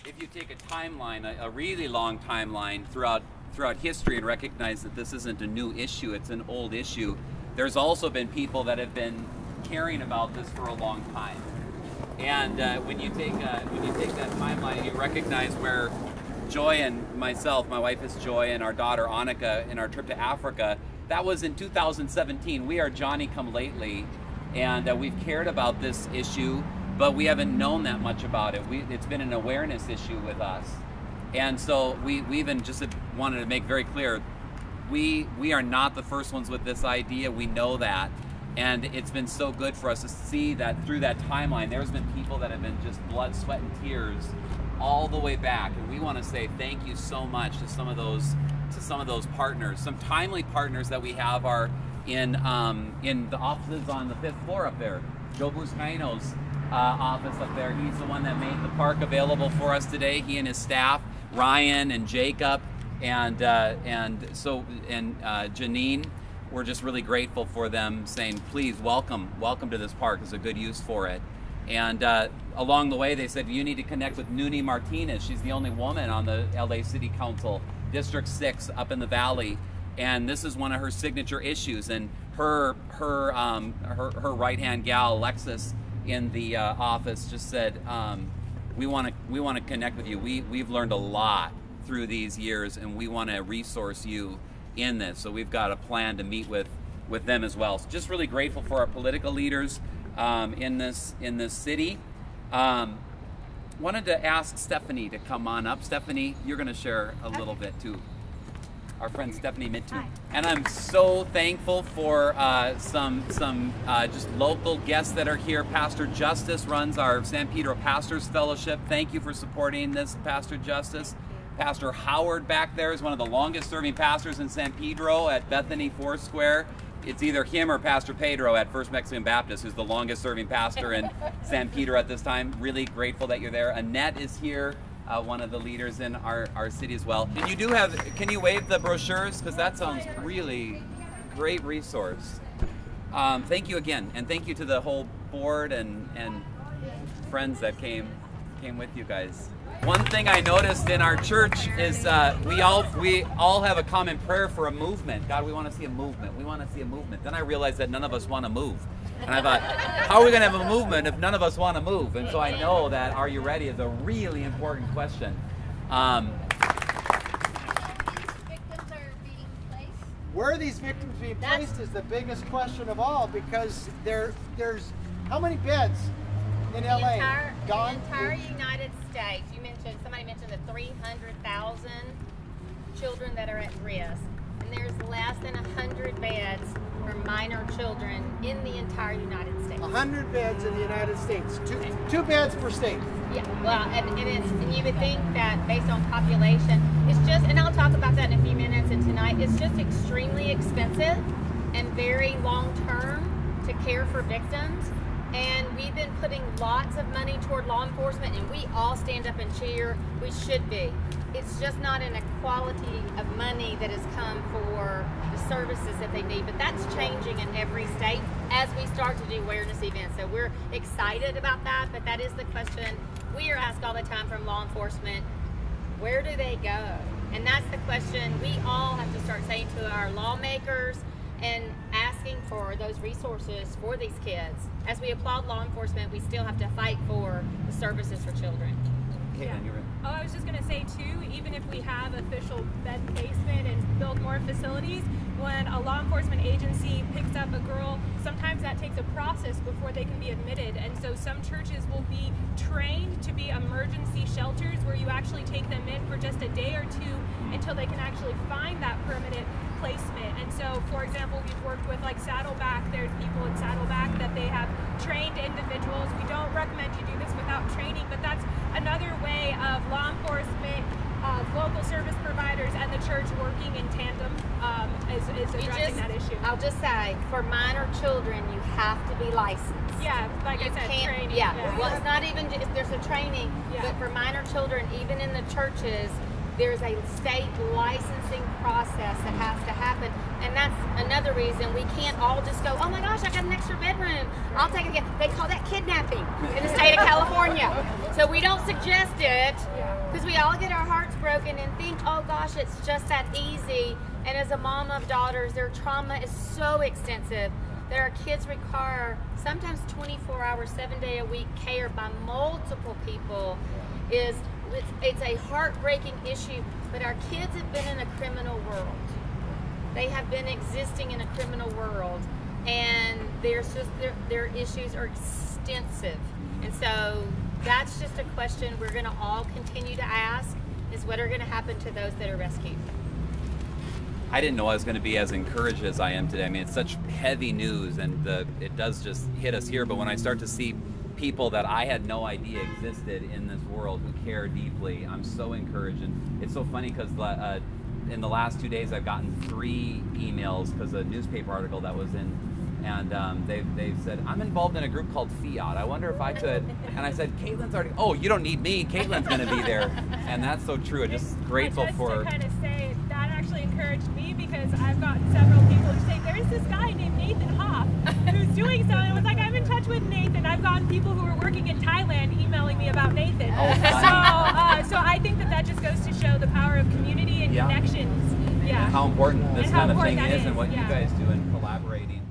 if you take a timeline, a really long timeline throughout history, and recognize that this isn't a new issue, it's an old issue, there's also been people that have been caring about this for a long time. And when you take that timeline and you recognize where Joy and myself, my wife is Joy, and our daughter Annika, in our trip to Africa, that was in 2017. We are Johnny come lately, and we've cared about this issue, but we haven't known that much about it. It's been an awareness issue with us. And so we even just wanted to make very clear, we are not the first ones with this idea. We know that. And it's been so good for us to see that through that timeline, there's been people that have been just blood, sweat, and tears all the way back. And we want to say thank you so much to some of those partners. Some timely partners that we have are in the offices on the 5th floor up there. Joe Buscaino's office up there. He's the one that made the park available for us today. He and his staff, Ryan and Jacob, and Janine. We're just really grateful for them saying, please welcome to this park. There's a good use for it. And along the way, they said, you need to connect with Nuni Martinez. She's the only woman on the LA City Council, District 6 up in the Valley. And this is one of her signature issues. And her right-hand gal, Alexis, in the office just said, we want to connect with you. We've learned a lot through these years, and we want to resource you in this. So we've got a plan to meet with them as well. So just really grateful for our political leaders in this city. Wanted to ask Stephanie to come on up. Stephanie, you're going to share a little bit too. Our friend Stephanie Mittu. And I'm so thankful for some just local guests that are here. Pastor Justice runs our San Pedro Pastors Fellowship. Thank you for supporting this, Pastor Justice. Pastor Howard back there is one of the longest serving pastors in San Pedro at Bethany Foursquare. It's either him or Pastor Pedro at First Mexican Baptist, who's the longest serving pastor in San Pedro at this time. Really grateful that you're there. Annette is here, one of the leaders in our city as well. And you do have, can you wave the brochures? Because that sounds really great resource. Thank you again, and thank you to the whole board and friends that came with you guys. One thing I noticed in our church is we all have a common prayer for a movement. God, we want to see a movement. We want to see a movement. Then I realized that none of us want to move. And I thought, how are we going to have a movement if none of us want to move? And so I know that Are You Ready is a really important question. Where are these victims being placed is the biggest question of all, because there's how many beds in LA? The entire United States. Somebody mentioned the 300,000 children that are at risk, and there's less than 100 beds for minor children in the entire United States. 100 beds in the United States. Two beds per state. Yeah, well, and you would think that based on population, it's just, and I'll talk about that in a few minutes, and tonight, it's just extremely expensive and very long-term to care for victims. And we've been putting lots of money toward law enforcement, and we all stand up and cheer. We should be. It's just not an equality of money that has come for the services that they need. But that's changing in every state as we start to do awareness events. So we're excited about that, but that is the question we are asked all the time from law enforcement. Where do they go? And that's the question we all have to start saying to our lawmakers and asking for those resources for these kids. As we applaud law enforcement, we still have to fight for the services for children. Yeah. Oh, I was just going to say too, even if we have official bed placement and build more facilities, when a law enforcement agency picks up a girl, sometimes that takes a process before they can be admitted. And so some churches will be trained to be emergency shelters where you actually take them in for just a day or two until they can actually find that permanent placement. And so, for example, we've worked with like Saddleback. There's people in Saddleback that they have trained individuals. We don't recommend you do this without training, but that's another way of law enforcement, local service providers, and the church working in tandem is addressing that issue. I'll just say, for minor children, you have to be licensed. Yeah, like I said, training. Yeah, well, it's not even just, there's a training, but for minor children, even in the churches, there's a state licensing process that has to happen, and that's another reason we can't all just go, oh my gosh, I got an extra bedroom, I'll take it again. They call that kidnapping in the state of California. So we don't suggest it, because we all get our hearts broken and think, oh gosh, it's just that easy. And as a mom of daughters, their trauma is so extensive that our kids require sometimes 24-hour, 7-day-a-week care by multiple people. It's a heartbreaking issue, but our kids have been in a criminal world. They have been existing in a criminal world, and their issues are extensive. And so that's just a question we're going to all continue to ask, is what are going to happen to those that are rescued? I didn't know I was going to be as encouraged as I am today. I mean, it's such heavy news, and it does just hit us here, but when I start to see people that I had no idea existed in this world who care deeply, I'm so encouraged. And it's so funny because in the last 2 days I've gotten 3 emails because a newspaper article that was in, and they've said, I'm involved in a group called Fiat. I wonder if I could, and I said, Caitlin's already, oh, you don't need me, Caitlin's going to be there. And that's so true. I'm just grateful for... to kind of say, that actually encouraged me, because I've gotten several people who say, there's this guy named Nathan Hoff who's doing something. I was like, I'm in touch with Nathan. I've gotten people who are working in Thailand emailing me about Nathan. So I think that just goes to show the power of community and connections. Yeah. How important this kind of thing is, and what you guys do in collaborating.